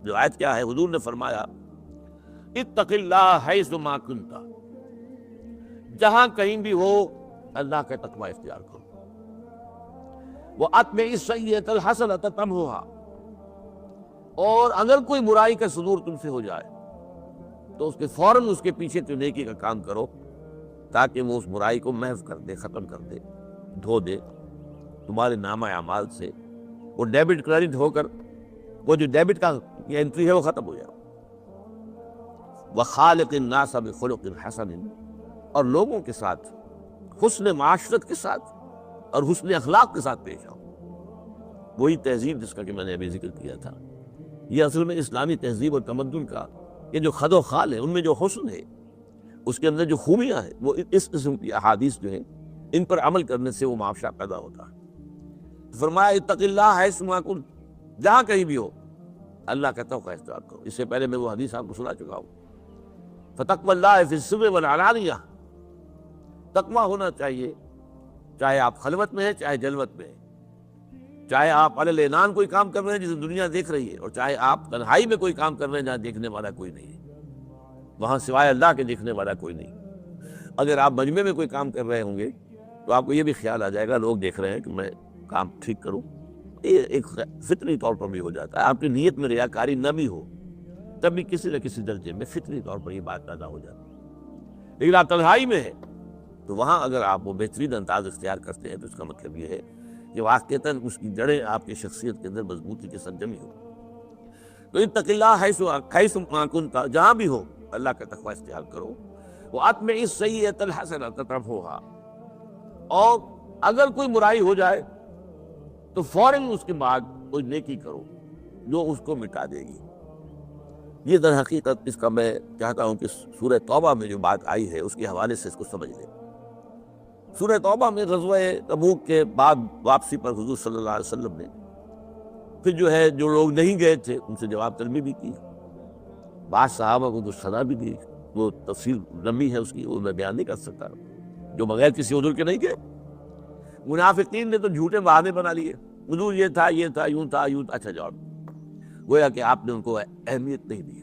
روایت کیا ہے، حضور نے فرمایا اتق اللہ حیث ما کنت، جہاں کہیں بھی ہو اللہ کا تقوی اختیار کرو، وَأَتْبِعِ السَّيِّئَةَ الْحَسَنَةَ تَمْحُوهَا، اور اگر کوئی برائی کا صدور تم سے ہو جائے تو اس کے فوراً اس کے پیچھے تو نیکی کا کام کرو تاکہ وہ اس برائی کو محو کر دے، ختم کر دے، دھو دے تمہارے نامہ اعمال سے، وہ ڈیبٹ کریڈٹ ہو کر وہ جو ڈیبٹ کا یہ انٹری ہے وہ ختم ہو جائے۔ وَخَالِقِ النَّاسَ بِخُلُقٍ حَسَنٍ، اور لوگوں کے ساتھ حسن معاشرت کے ساتھ اور حسن اخلاق کے ساتھ پیش آؤ۔ وہی تہذیب جس کا کہ میں نے ابھی ذکر کیا تھا، یہ اصل میں اسلامی تہذیب اور تمدن کا یہ جو خد و خال ہے، ان میں جو حسن ہے، اس کے اندر جو خوبیاں ہیں، وہ اس قسم کی احادیث جو ہیں ان پر عمل کرنے سے وہ معاشرہ پیدا ہوتا ہے۔ فرمایا اتق اللہ حیث ما کنت، جہاں کہیں بھی ہو اللہ کا تقوی اختیار کرو۔ اس سے پہلے میں وہ حدیث آپ کو سنا چکا ہوں، فتقوی اللہ فی السر والعلانیہ، تقوی ہونا چاہیے چاہے آپ خلوت میں ہیں چاہے جلوت میں ہیں، چاہے آپ علی الاعلان کوئی کام کر رہے ہیں جسے دنیا دیکھ رہی ہے، اور چاہے آپ تنہائی میں کوئی کام کر رہے ہیں جہاں دیکھنے والا کوئی نہیں ہے، وہاں سوائے اللہ کے دیکھنے والا کوئی نہیں۔ اگر آپ مجمع میں کوئی کام کر رہے ہوں گے تو آپ کو یہ بھی خیال آ جائے گا لوگ دیکھ رہے ہیں کہ میں کام ٹھیک کروں، یہ ایک فطری طور پر بھی ہو جاتا ہے۔ آپ کی نیت میں ریاکاری نہ بھی ہو تب بھی کسی نہ کسی درجے میں فطری طور پر یہ بات پیدا ہو جاتی ہے۔ لیکن آپ تنہائی میں ہیں تو وہاں اگر آپ وہ بہترین انداز اختیار کرتے ہیں تو اس کا مطلب یہ ہے کہ واقعتاً اس کی جڑیں آپ کی شخصیت کے اندر مضبوطی کے ساتھ جمی ہو۔ تو اتق اللہ حیث ما کنت، جہاں بھی ہو اللہ کا تقوی اختیار کرو، وَأَتْبِعِ السَّيِّئَةَ الْحَسَنَةَ تَمْحُوهَا، اور اگر کوئی برائی ہو جائے تو فوراً اس کے بعد کوئی نیکی کرو جو اس کو مٹا دے گی۔ یہ در حقیقت اس کا میں چاہتا ہوں کہ سورہ توبہ میں جو بات آئی ہے اس کے حوالے سے اس کو سمجھ لیں۔ سورہ توبہ میں غزوہ تبوک کے بعد واپسی پر حضور صلی اللہ علیہ وسلم نے پھر جو ہے جو لوگ نہیں گئے تھے ان سے جواب طلبی بھی کی، بعض صحابہ کو تو سزا بھی دی، وہ تفصیل لمبی ہے اس کی، وہ میں بیان نہیں کر سکتا، جو بغیر کسی عذر کے نہیں گئے۔ منافقین نے تو جھوٹے بہانے بنا لیے، حضور یہ تھا یوں تھا یوں تھا، اچھا جواب، گویا کہ آپ نے ان کو اہمیت نہیں دی،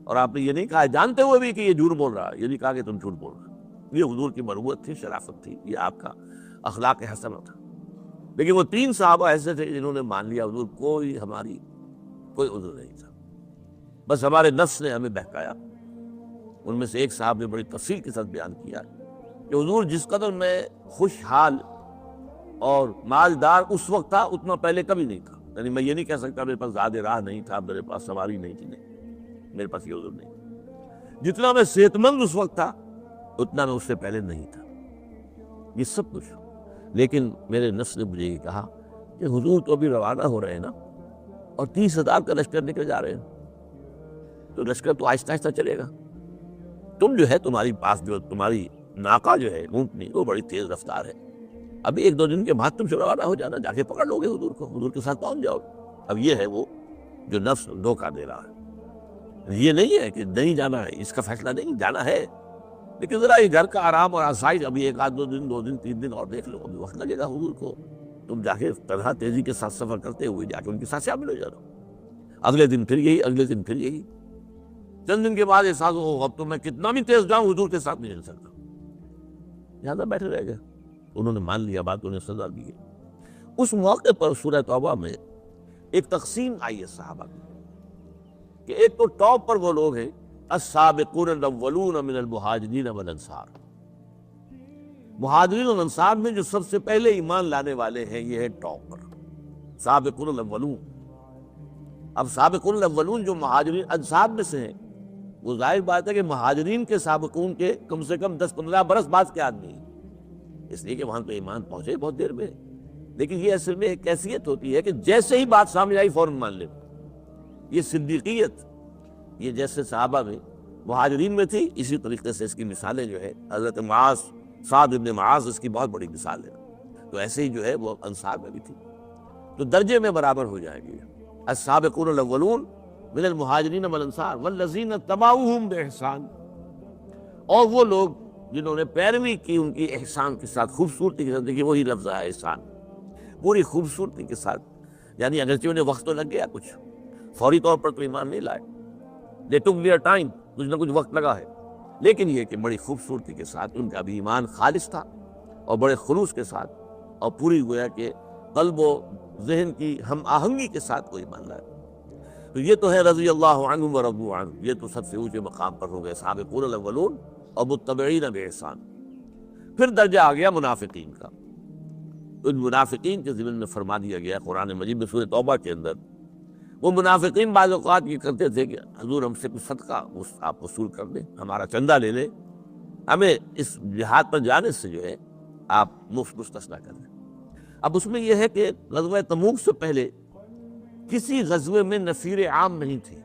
اور آپ نے یہ نہیں کہا جانتے ہوئے بھی کہ یہ جھوٹ بول رہا ہے، یہ نہیں کہا کہ تم جھوٹ بول رہے، یہ حضور کی مروت تھی، شرافت تھی، یہ آپ کا اخلاق حسنہ تھا۔ لیکن وہ 3 صحابہ ایسے تھے جنہوں نے مان لیا حضور کوئی ہماری کوئی عذر نہیں تھا، بس ہمارے نفس نے ہمیں بہکایا۔ ان میں سے ایک صاحب نے بڑی تفصیل کے ساتھ بیان کیا کہ حضور جس قدر میں خوشحال اور مالدار اس وقت تھا اتنا پہلے کبھی نہیں تھا، یعنی میں یہ نہیں کہہ سکتا میرے پاس زیادہ راہ نہیں تھا، میرے پاس سواری نہیں تھی، نہیں، میرے پاس یہ عذر نہیں، جتنا میں صحت مند اس وقت تھا اتنا میں اس سے پہلے نہیں تھا، یہ سب کچھ۔ لیکن میرے نفس نے مجھے یہ کہا کہ حضور تو ابھی روانہ ہو رہے ہیں نا، اور 30,000 کا لشکر نکل جا رہے ہیں، تو لشکر تو آہستہ آہستہ چلے گا، تم جو ہے تمہاری پاس جو تمہاری ناقہ جو ہے اونٹنی وہ بڑی تیز رفتار ہے، ابھی 1-2 دن کے بعد تم سے روانہ ہو جانا، جا کے پکڑ لو گے حضور کو، حضور کے ساتھ پہنچ جاؤ گے۔ اب یہ ہے وہ جو نفس دھوکہ دے رہا ہے، یہ نہیں ہے کہ نہیں جانا ہے، اس کا فیصلہ نہیں، جانا ہے، لیکن ذرا یہ گھر کا آرام اور آسائش ابھی 1-2 دن 2 دن 3 دن اور دیکھ لو، ابھی وقت لگے گا حضور کو، تم جا کے تنہا تیزی کے ساتھ سفر کرتے ہوئے جا کے ان کے ساتھ شامل ہو جانا، اگلے دن پھر یہی، اگلے دن پھر یہی، چند دن کے بعد احساس ہو اب تو میں کتنا بھی تیز جاؤں حضور کے ساتھ نہیں چل سکتا، یہاں بیٹھے رہ گئے۔ انہوں نے مان لیا بات، انہیں سزا دی ہے۔ اس موقع پر سورہ توبہ میں ایک تقسیم آئی ہے صحابہ کی کہ ایک تو ٹاپ پر وہ لوگ ہیں السابقون الاولون من المہاجرین والانصار، مہاجرین اور انصار میں جو سب سے پہلے ایمان لانے والے ہیں یہ ہے ٹاپ پر سابقون الاولون۔ اب سابقون الاولون جو مہاجرین انصار میں سے ہیں، وہ ظاہر بات ہے کہ مہاجرین کے سابقون کے کم سے کم 10-15 برس بعد کے آدمی ہیں، اس لیے کہ وہاں تو ایمان پہنچے بہت دیر میں، لیکن یہ اصل میں ایک کیفیت ہوتی ہے کہ جیسے ہی بات سامنے آئی فوراً مان لے، یہ صدیقیت، یہ جیسے صحابہ میں مہاجرین میں تھی، اسی طریقے سے اس کی مثالیں جو ہے حضرت معاذ، سعد بن معاذ اس کی بہت بڑی مثال ہے، تو ایسے ہی جو ہے وہ انصار میں بھی تھی، تو درجے میں برابر ہو جائیں گے۔ السابقون الاولون من المہاجرین والانصار والذین اتبعوہم بإحسان، اور وہ لوگ جنہوں نے پیروی کی ان کی احسان کے ساتھ، خوبصورتی کے ساتھ، دیکھیے وہی لفظ ہے احسان، پوری خوبصورتی کے ساتھ، یعنی اگرچہ انہیں وقت تو لگ گیا کچھ، فوری طور پر تو ایمان نہیں لائے، دے ٹک دیئر ٹائم، کچھ نہ کچھ وقت لگا ہے، لیکن یہ کہ بڑی خوبصورتی کے ساتھ ان کا بھی ایمان خالص تھا اور بڑے خلوص کے ساتھ اور پوری گویا کہ قلب و ذہن کی ہم آہنگی کے ساتھ وہ ایمان لائے۔ تو یہ تو ہے رضی اللہ عنہم ورضوا عنہ، یہ تو سب سے اونچے مقام پر ہو گئے سابقون الاولون اور متبعین بإحسان۔ پھر درجہ آ گیا منافقین کا۔ ان منافقین کے ضمن میں فرما دیا گیا قرآن مجید میں سورۃ توبہ کے اندر، وہ منافقین بعض اوقات یہ کرتے تھے کہ حضور ہم سے کچھ صدقہ آپ وصول کر دیں، ہمارا چندہ لے لیں، ہمیں اس جہاد پر جانے سے جو ہے آپ مستثنیٰ کر دیں۔ اب اس میں یہ ہے کہ غزوہ تبوک سے پہلے کسی غزوے میں نفیر عام نہیں تھی،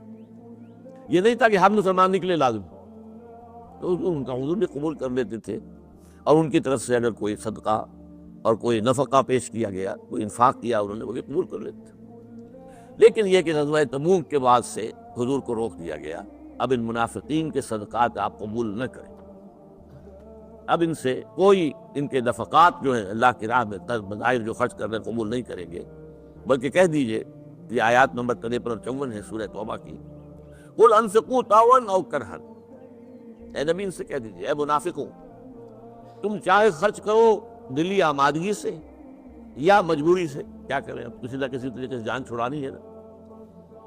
یہ نہیں تھا کہ ہم مسلمان نکلے لازم، تو ان کا حضور بھی قبول کر لیتے تھے، اور ان کی طرف سے اگر کوئی صدقہ اور کوئی نفقہ پیش کیا گیا، کوئی انفاق کیا انہوں نے، وہ بھی قبول کر لیتے تھے۔ لیکن یہ کہ غزوہ تبوک کے بعد سے حضور کو روک دیا گیا، اب ان منافقین کے صدقات آپ قبول نہ کریں، اب ان سے کوئی ان کے نفقات جو ہیں اللہ کی راہ میں بظاہر جو خرچ کر رہے ہیں قبول نہیں کریں گے، بلکہ کہہ دیجئے، یہ آیات نمبر 53 اور 54 ہے سورہ توبہ کی، قُلْ أَنفِقُوا طَوْعًا أَوْ كَرْهًا، اے نبی ان سے کہہ دیجئے، اے منافقوں، تم چاہے خرچ کرو دلی آمادگی سے یا مجبوری سے، کیا کریں، اب کسی نہ کسی طریقے سے جان چھڑانی ہے نا۔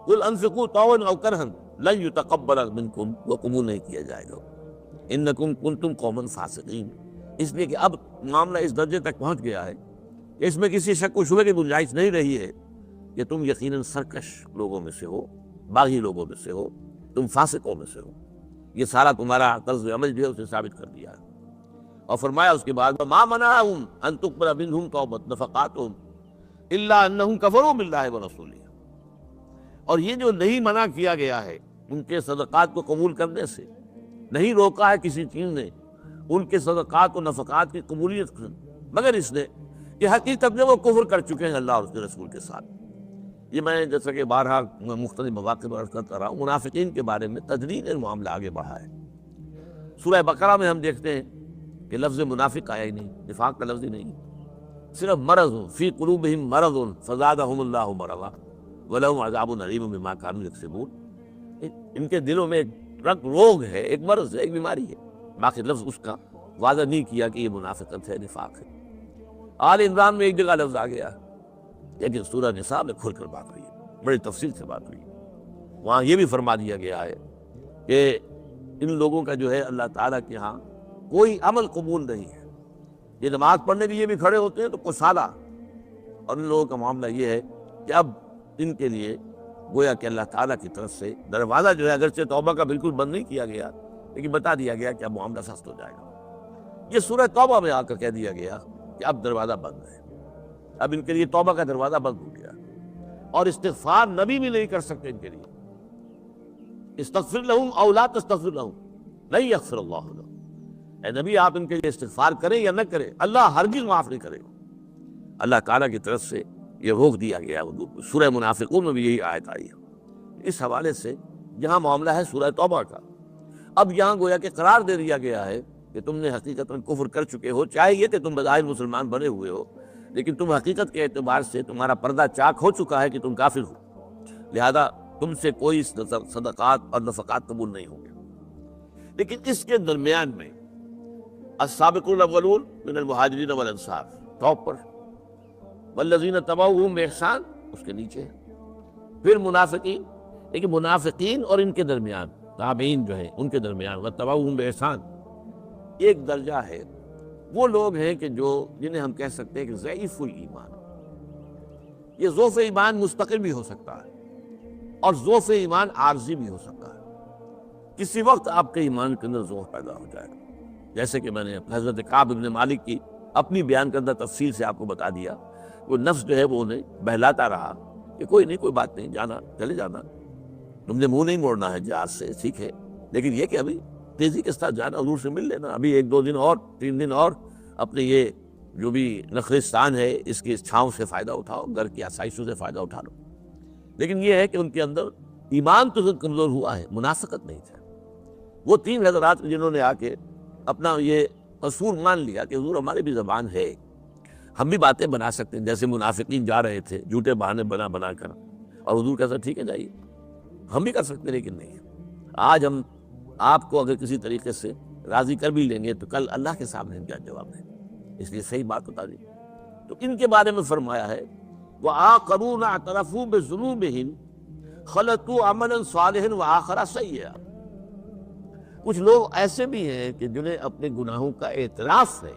قُلْ أَنفِقُوا طَوْعًا أَوْ كَرْهًا لَن يُتَقَبَّلَ مِنكُمْ، وہ قبول نہیں کیا جائے گا، إِنَّكُمْ كُنتُمْ قَوْمًا فَاسِقِينَ، اس لیے کہ اب معاملہ اس درجے تک پہنچ گیا ہے کہ اس میں کسی شک و شبہ کی گنجائش نہیں رہی ہے کہ تم یقیناً سرکش لوگوں میں سے ہو، باغی لوگوں میں سے ہو، تم فاسقوں میں سے ہو، یہ سارا تمہارا طرز عمل جو ہے اسے ثابت کر دیا ہے۔ اور فرمایا اس کے بعد مَا مَنَعَهُمْ أَن تُقْبَلَ مِنْهُمْ نَفَقَاتُهُمْ إِلَّا أَنَّهُمْ كَفَرُوا بِاللَّهِ وَرَسُولِهِ، اور یہ جو نہیں منع کیا گیا ہے ان کے صدقات کو قبول کرنے سے، نہیں روکا ہے کسی چیز نے ان کے صدقات و نفقات کی قبولیت سے، مگر اس نے کہ حقیقت میں وہ کفر کر چکے ہیں اللہ اور اس کے رسول کے ساتھ۔ یہ میں جیسا کہ بارہا مختلف مواقع پر عرض کرتا رہا ہوں، منافقین کے بارے میں تدریجاً معاملہ آگے بڑھا ہے۔ سورہ بقرہ میں ہم دیکھتے ہیں کہ لفظ منافق آیا ہی نہیں، نفاق کا لفظ ہی نہیں، صرف مرض فی قلوبہم مرض فزادہم اللہ مرضا ولہم عذاب علیم بما کانوا یکسبون، ان کے دلوں میں ایک روگ ہے، ایک مرض ہے، ایک بیماری ہے، باقی لفظ اس کا واضح نہیں کیا کہ یہ منافقت ہے، نفاق ہے۔ آل عمران میں ایک جگہ لفظ آ گیا، لیکن سورہ نساء میں کھل کر بات ہوئی، بڑی تفصیل سے بات ہوئی، وہاں یہ بھی فرما دیا گیا ہے کہ ان لوگوں کا جو ہے اللہ تعالیٰ کے ہاں کوئی عمل قبول نہیں ہے، یہ نماز پڑھنے کے لیے بھی کھڑے ہوتے ہیں تو کسالہ، اور ان لوگوں کا معاملہ یہ ہے کہ اب ان کے لیے گویا کہ اللہ تعالیٰ کی طرف سے دروازہ جو ہے اگرچہ توبہ کا بالکل بند نہیں کیا گیا، لیکن بتا دیا گیا کہ اب معاملہ سخت ہو جائے گا۔ یہ سورہ توبہ میں آ کر کہہ دیا گیا کہ اب دروازہ بند ہے، اب ان کے لیے توبہ کا دروازہ بند ہو گیا، اور استغفار نبی بھی نہیں کر سکتے ان کے لیے، استغفر لہم او لا تستغفر لہم لن یغفر اللہ لہم، اے نبی آپ ان کے لیے استغفار کریں یا نہ کریں، اللہ ہرگز معاف نہیں کرے گا۔ اللہ تعالیٰ کی طرف سے یہ روک دیا گیا، سورہ منافقون میں بھی یہی آیت آئی ہے۔ اس حوالے سے جہاں معاملہ ہے سورہ توبہ کا، اب یہاں گویا کہ قرار دے دیا گیا ہے کہ تم نے حقیقتاً کفر کر چکے ہو، چاہے یہ کہ تم بظاہر مسلمان بنے ہوئے ہو، لیکن تم حقیقت کے اعتبار سے تمہارا پردہ چاک ہو چکا ہے کہ تم کافر ہو، لہذا تم سے کوئی صدقات اور نفقات قبول نہیں ہوں گے۔ لیکن اس کے درمیان میں السابقون الاولون من المہاجرین والانصار ٹاپ پر، والذین تبعوہم بإحسان اس کے نیچے، پھر منافقین، لیکن منافقین اور ان کے درمیان تابعین جو ہیں ان کے درمیان وتبعوہم بإحسان ایک درجہ ہے، وہ لوگ ہیں کہ جنہیں ہم کہہ سکتے ہیں کہ ضعیف الایمان۔ یہ ضعف ایمان مستقل بھی ہو سکتا ہے اور ضعف ایمان عارضی بھی ہو سکتا ہے، کسی وقت آپ کے ایمان کے اندر ضعف پیدا ہو جائے گا، جیسے کہ میں نے حضرت کعب بن مالک کی اپنی بیان کردہ تفصیل سے آپ کو بتا دیا، وہ نفس جو ہے وہ انہیں بہلاتا رہا کہ کوئی نہیں، کوئی بات نہیں، جانا چلے جانا، تم نے منہ نہیں موڑنا ہے جہاد سے، سیکھے، لیکن یہ کہ ابھی تیزی کے ساتھ جانا، حضور سے مل لینا، ابھی 1-2 دن اور 3 دن اور اپنے یہ جو بھی نخلستان ہے اس کی چھاؤں سے فائدہ اٹھاؤ، گھر کی آسائشوں سے فائدہ اٹھا لو۔ لیکن یہ ہے کہ ان کے اندر ایمان تو کمزور ہوا ہے، منافقت نہیں تھا۔ وہ 3 حضرات جنہوں نے آ کے اپنا یہ قصور مان لیا کہ حضور ہماری بھی زبان ہے، ہم بھی باتیں بنا سکتے ہیں، جیسے منافقین جا رہے تھے جھوٹے بہانے بنا کر، اور حضور کہتا ٹھیک ہے جائیے، ہم بھی کر سکتے ہیں لیکن نہیں. آج ہم آپ کو اگر کسی طریقے سے راضی کر بھی لیں گے تو کل اللہ کے سامنے ہم کیا جواب دیں؟ اس لیے صحیح بات بتا دی. تو ان کے بارے میں فرمایا ہے وَآخَرُونَ اعْتَرَفُوا بِذُنُوبِهِمْ خَلَطُوا عَمَلًا صَالِحًا وَآخَرَ سَيِّئًا. کچھ لوگ ایسے بھی ہیں کہ جنہیں اپنے گناہوں کا اعتراف ہے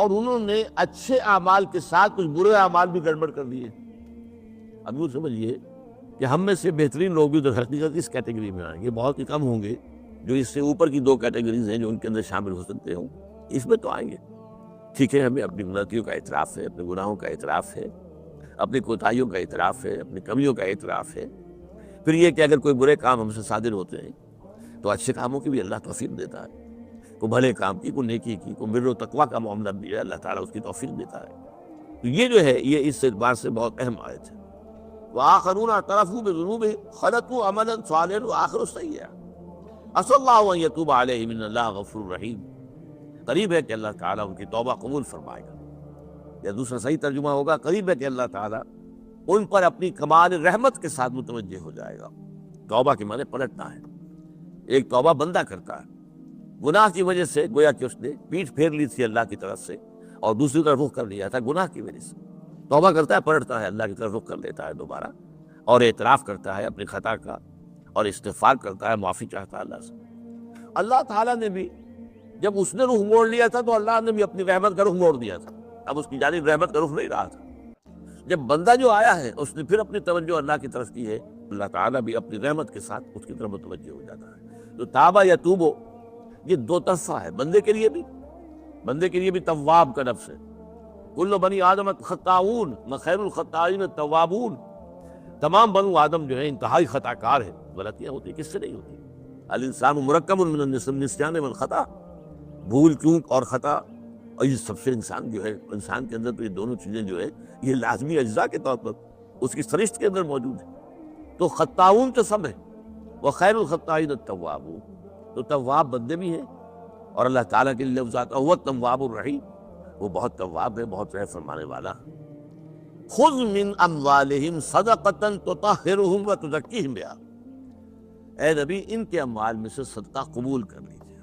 اور انہوں نے اچھے اعمال کے ساتھ کچھ برے اعمال بھی گڑبڑ کر دیے. اب یوں سمجھیے کہ ہم میں سے بہترین لوگ بھی تو حقیقت اس کیٹیگری میں آئیں گے. بہت ہی کم ہوں گے جو اس سے اوپر کی 2 کیٹیگریز ہیں جو ان کے اندر شامل ہو سکتے ہوں. اس میں تو آئیں گے. ٹھیک ہے، ہمیں اپنی غلطیوں کا اعتراف ہے، اپنے گناہوں کا اعتراف ہے، اپنی کوتاہیوں کا اعتراف ہے، اپنی کمیوں کا اعتراف ہے. پھر یہ کہ اگر کوئی برے کام ہم سے صادر ہوتے ہیں تو اچھے کاموں کی بھی اللہ توفیق دیتا ہے. کوئی بھلے کام کی، کوئی نیکی کی، کوئی بر و تقویٰ کا معاملہ بھی ہے، اللہ تعالیٰ اس کی توفیق دیتا ہے. تو یہ جو ہے یہ اس اعتبار سے بہت اہم آیت ہے. وآخرون اعترفوا بذنوبهم خلطوا عملا صالحا وآخر سیئا عسى الله ان يتوب عليهم ان الله غفور رحیم. قریب ہے کہ اللہ تعالیٰ ان کی توبہ قبول فرمائے گا. یا دوسرا صحیح ترجمہ ہوگا قریب ہے کہ اللہ تعالیٰ ان پر اپنی کمال رحمت کے ساتھ متوجہ ہو جائے گا. توبہ کے معنی پلٹنا ہے. ایک توبہ بندہ کرتا ہے گناہ کی وجہ سے، گویا کہ اس نے پیٹھ پھیر لی تھی اللہ کی طرف سے اور دوسری طرف رخ کر لیا تھا گناہ کی وجہ سے. توبہ کرتا ہے، پلٹتا ہے، اللہ کی طرف رخ کر لیتا ہے دوبارہ اور اعتراف کرتا ہے اپنی خطا کا اور استغفار کرتا ہے، معافی چاہتا ہے اللہ سے. اللہ تعالیٰ نے بھی جب اس نے رخ موڑ لیا تھا تو اللہ نے بھی اپنی رحمت کا رخ موڑ دیا تھا. اب اس کی جانب رحمت کا رخ نہیں رہا تھا. جب بندہ جو آیا ہے اس نے پھر اپنی توجہ اللہ کی طرف کی ہے، اللہ تعالیٰ بھی اپنی رحمت کے ساتھ اس کی طرف متوجہ ہو جاتا ہے. تو تابہ یا توبو یہ 2 طرفہ ہے. بندے کے لیے بھی تواب کا لفظ ہے. کل بنی آدم خطاؤون خیر الخطائین التوابون. تمام بنو آدم جو ہے انتہائی خطا کار ہے. غلطیاں ہوتی کس سے نہیں ہوتی؟ الانسان مرکب من النسیان والخطا. بھول چوک اور خطا، اور یہ سب سے انسان جو ہے، انسان کے اندر تو یہ دونوں چیزیں جو ہے یہ لازمی اجزاء کے طور پر اس کی سرشت کے اندر موجود ہے. تو خطاؤن تو سب ہے، وخیر الخطائین التوابون. تو تواب بندے بھی ہیں اور اللہ تعالیٰ کے لیے لفظ هو التواب الرحیم، وہ بہت تواب ہے، بہت رحم فرمانے والا. خذ من اموالہم صدقۃ تطہرہم وتزکیہم بہا. اے نبی ان کے اموال میں سے صدقہ قبول کر لیجیے.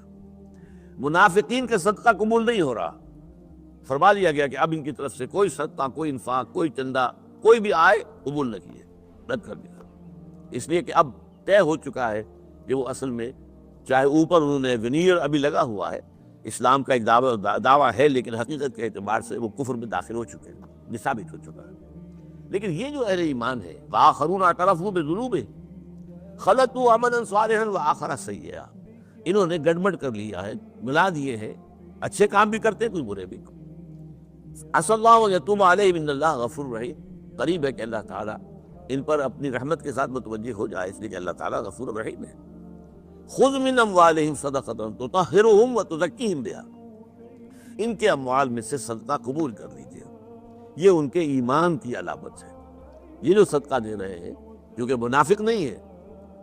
منافقین کا صدقہ قبول نہیں ہو رہا. فرما دیا گیا کہ اب ان کی طرف سے کوئی صدقہ، کوئی انفاق، کوئی چندہ، کوئی بھی آئے قبول نہ کیے، رد کر دیا. اس لیے کہ اب طے ہو چکا ہے کہ وہ اصل میں چاہے اوپر انہوں نے ونیئر ابھی لگا ہوا ہے، اسلام کا ایک دعویٰ ہے، لیکن حقیقت کے اعتبار سے وہ کفر میں داخل ہو چکے ہیں، یہ ثابت ہو چکا ہے. لیکن یہ جو اہل ایمان ہے وآخرون اعترفوا بذنوبہم خلطوا عملا صالحا وآخر سیئا، انہوں نے گڑبڑ کر لیا ہے، ملا دیے ہیں، اچھے کام بھی کرتے کوئی برے بھی. عسى اللہ ان یتوب علیہم ان اللہ غفور رحیم. قریب ہے کہ اللہ تعالیٰ ان پر اپنی رحمت کے ساتھ متوجہ ہو جائے، اس لیے کہ اللہ تعالیٰ غفور رحیم ہے. خذ من اموالہم صدقۃ تطہرہم وتزکیہم بہا. ان کے اموال میں سے صدقہ قبول کر لیجیے. یہ ان کے ایمان کی علامت ہے. یہ جو صدقہ دے رہے ہیں کیونکہ منافق نہیں ہے،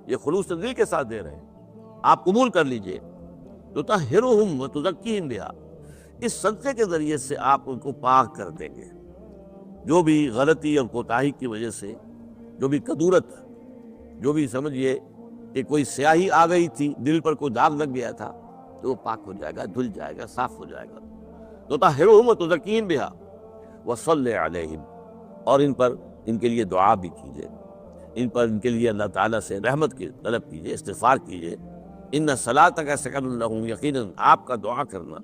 یہ خلوص دل کے ساتھ دے رہے ہیں، آپ قبول کر لیجیے. تطہرہم وتزکیہم بہا. اس صدقے کے ذریعے سے آپ ان کو پاک کر دیں گے. جو بھی غلطی اور کوتاہی کی وجہ سے، جو بھی کدورت، جو بھی سمجھیے کہ کوئی سیاہی آ گئی تھی، دل پر کوئی داغ لگ گیا تھا، تو وہ پاک ہو جائے گا، دھل جائے گا، صاف ہو جائے گا. تطہرہم وتزکیہم بہا وصلی علیہم. اور ان پر ان کے لیے دعا بھی کیجیے، ان پر ان کے لیے اللہ تعالیٰ سے رحمت کی طلب کیجیے، استغفار کیجیے. ان صلاتک سکن لہم. یقیناً آپ کا دعا کرنا،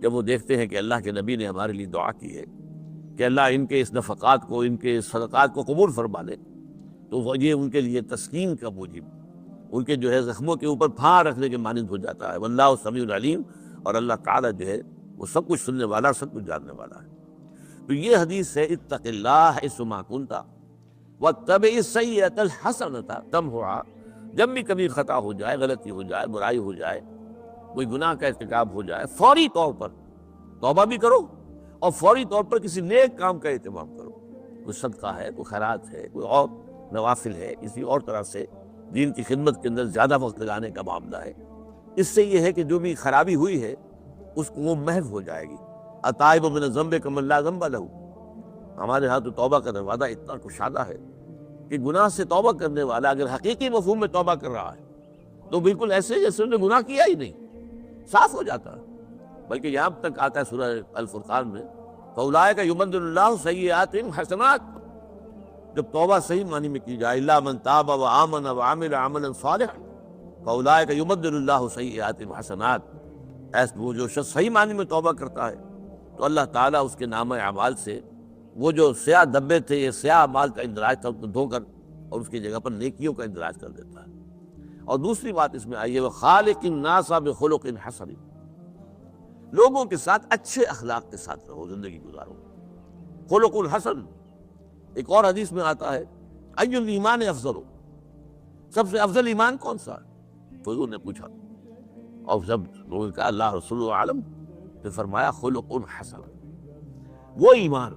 جب وہ دیکھتے ہیں کہ اللہ کے نبی نے ہمارے لیے دعا کی ہے کہ اللہ ان کے اس نفقات کو، ان کے صدقات کو قبول فرما لے، تو یہ ان کے لیے تسکین کا موجب، ان کے جو ہے زخموں کے اوپر پھاڑ رکھنے کے مانند ہو جاتا ہے. واللہ سمیع علیم. اور اللہ تعالیٰ جو ہے وہ سب کچھ سننے والا، سب کچھ جاننے والا ہے. تو یہ حدیث ہے اتق اللہ حیث ما کنت واتبع السیئۃ الحسنۃ تمحها. جب بھی کبھی خطا ہو جائے، غلطی ہو جائے، برائی ہو جائے، کوئی گناہ کا ارتکاب ہو جائے، فوری طور پر توبہ بھی کرو اور فوری طور پر کسی نیک کام کا اہتمام کرو. کوئی صدقہ ہے، کوئی خیرات ہے، کوئی اور نوافل ہے، کسی اور طرح سے دین کی خدمت کے اندر زیادہ وقت لگانے کا معاملہ ہے. اس سے یہ ہے کہ جو بھی خرابی ہوئی ہے اس کو وہ محو ہو جائے گی. التائب من الذنب کمن لا ذنب لہ. ہمارے ہاں تو توبہ کا دروازہ اتنا کشادہ ہے کہ گناہ سے توبہ کرنے والا اگر حقیقی مفہوم میں توبہ کر رہا ہے تو بالکل ایسے جیسے انہوں نے گناہ کیا ہی نہیں، صاف ہو جاتا ہے۔ بلکہ یہاں تک آتا ہے سورہ الفرقان میں فَأُولَٰئِکَ يُبَدِّلُ اللَّهُ سَیِّئَاتِهِمْ حَسَنَاتٍ، جب توبہ صحیح معنی میں کی جائے اِلَّا مَن تَابَ وَآمَنَ وَعَمِلَ عَمَلًا صَالِحًا فَأُولَٰئِکَ يُبَدِّلُ اللَّهُ سَیِّئَاتِهِمْ حَسَنَاتٍ، ایسا وہ جو شخص صحیح معنی میں توبہ کرتا ہے تو اللہ تعالیٰ اس کے نامہ اعمال سے وہ جو سیاہ دبے تھے، یہ سیاہ اعمال کا اندراج تھا، اس کو دھو کر اور اس کی جگہ پر نیکیوں کا اندراج کر دیتا ہے۔ اور دوسری بات اس میں آئی ہے وَخَالِقِ النَّاسَ بِخُلُقٍ حَسَنٍ، لوگوں کے ساتھ اچھے اخلاق کے ساتھ رہو، زندگی گزارو۔ خلق الحسن، ایک اور حدیث میں آتا ہے اَيُّ الْإِيمَانِ أَفْضَلُ، سب سے افضل ایمان کون سا ہے؟ حضور نے پوچھا اور جب لوگوں نے کہا اللہ رسول عالم، پھر فرمایا خلق حسن، وہ ایمان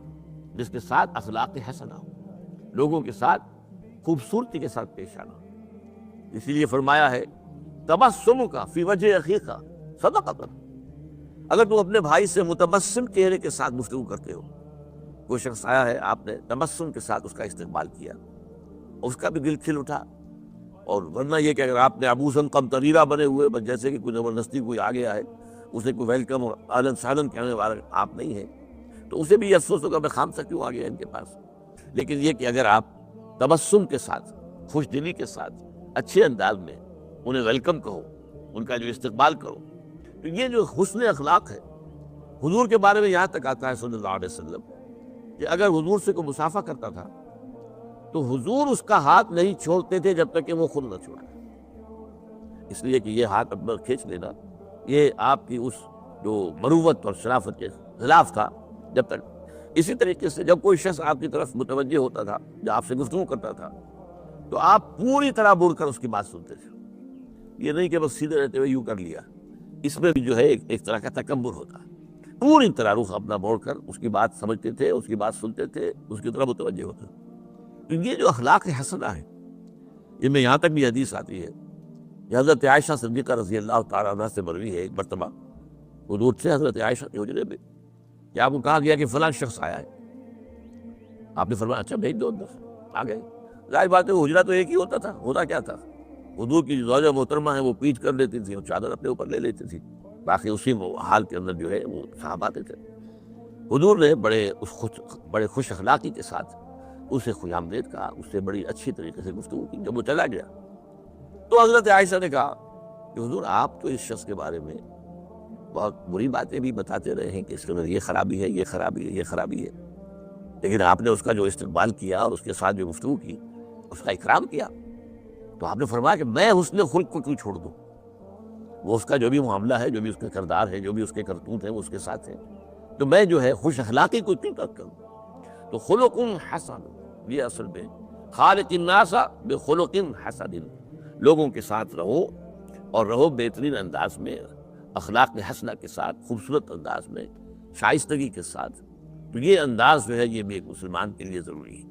جس کے ساتھ اخلاق حسنہ ہو، لوگوں کے ساتھ خوبصورتی کے ساتھ پیش آنا۔ اسی لیے فرمایا ہے تبسم کا فی وجہ اخیک صدقۃ، اگر تم اپنے بھائی سے متبسم چہرے کے ساتھ گفتگو کرتے ہو، کوئی شخص آیا ہے، آپ نے تبسم کے ساتھ اس کا استقبال کیا، اس کا بھی دل کھل اٹھا، اور ورنہ یہ کہ اگر آپ نے عبوساً قمطریرہ بنے ہوئے، بس جیسے کہ کوئی زبردستی کوئی آ گیا ہے، اسے کوئی ویلکم اور اہلاً سہلاً کہنے والا آپ نہیں ہیں، تو اسے بھی یہ افسوس ہوگا میں خام سا کیوں آ گیا ان کے پاس۔ لیکن یہ کہ اگر آپ تبسم کے ساتھ، خوش دلی کے ساتھ، اچھے انداز میں انہیں ویلکم کہو، ان کا جو استقبال کرو، تو یہ جو حسن اخلاق ہے، حضور کے بارے میں یہاں تک آتا ہے صلی اللہ علیہ وسلم کہ اگر حضور سے کوئی مصافحہ کرتا تھا تو حضور اس کا ہاتھ نہیں چھوڑتے تھے جب تک کہ وہ خود نہ چھوڑے، اس لیے کہ یہ ہاتھ اپنا کھینچ لینا یہ آپ کی اس جو مروت اور شرافت کے خلاف تھا۔ جب تک اسی طریقے سے جب کوئی شخص آپ کی طرف متوجہ ہوتا تھا، جب آپ سے گفتگو کرتا تھا، تو آپ پوری طرح مڑ کر اس کی بات سنتے تھے، یہ نہیں کہ بس سیدھے رہتے ہوئے یوں کر لیا، اس میں بھی جو ہے ایک طرح کا تکبر ہوتا ہے، پوری طرح رخ اپنا موڑ کر اس کی بات سمجھتے تھے، اس کی بات سنتے تھے، اس کی طرف متوجہ ہوتے تھے۔ تو یہ جو اخلاق حسنہ ہے، ان میں یہاں تک بھی حدیث آتی ہے کہ حضرت عائشہ صدیقہ رضی اللہ تعالیٰ عنہ سے مروی ہے، ایک مرتبہ حضور سے حضرت عائشہ کے حجرے میں کہ آپ کو کہا گیا کہ فلاں شخص آیا ہے، آپ نے فرمایا اچھا بھیج دو اندر، آ گئے۔ ظاہر بات ہے حجرہ تو ایک ہی ہوتا تھا، ہوتا کیا تھا، حضور کی جو زوجہ محترمہ ہے وہ پیچھ کر لیتی تھی اور چادر اپنے اوپر لے لیتی تھی، باقی اسی حال کے اندر جو ہے وہ صحابہ آتے تھے۔ حضور نے بڑے خوش اخلاقی کے ساتھ اسے خوش آمدید کہا، اس سے بڑی اچھی طریقے سے گفتگو کی۔ جب وہ چلا گیا تو حضرت عائشہ نے کہا کہ حضور آپ تو اس شخص کے بارے میں بہت بری باتیں بھی بتاتے رہے ہیں کہ اس کے اندر یہ خرابی ہے، یہ خرابی ہے، یہ خرابی ہے، لیکن آپ نے اس کا جو استقبال کیا اور اس کے ساتھ جو گفتگو کی، اس کا اکرام کیا، تو آپ نے فرمایا کہ میں حسن خلق کو کیوں چھوڑ دوں، وہ اس کا جو بھی معاملہ ہے، جو بھی اس کا کردار ہے، جو بھی اس کے کرتوت ہیں وہ اس کے ساتھ ہیں، تو میں جو ہے خوش اخلاقی کو کیوں ترک کروں۔ تو خلق حسن، یہ اصل میں خالق الناس بخلق حسن، لوگوں کے ساتھ رہو اور رہو بہترین انداز میں، اخلاق حسنہ کے ساتھ، خوبصورت انداز میں، شائستگی کے ساتھ۔ تو یہ انداز جو ہے یہ بھی ایک مسلمان کے لیے ضروری ہے۔